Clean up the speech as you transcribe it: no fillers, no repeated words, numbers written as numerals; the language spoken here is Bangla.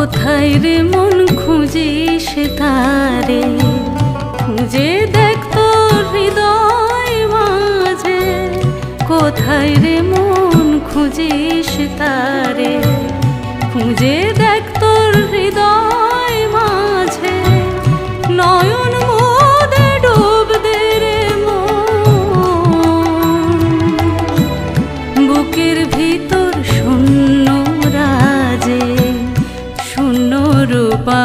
কোথায় রে মন খুঁজিস তারে, খুঁজে দেখ তোর হৃদয় মাঝে। কোথায় রে মন খুঁজিস তারে, খুঁজে দেখ তোর হৃদয় মাঝে। নয়ন মোদে ডুব দে রে মন, বুকের ভিতর শূন্য রাজে, শূন্য রূপা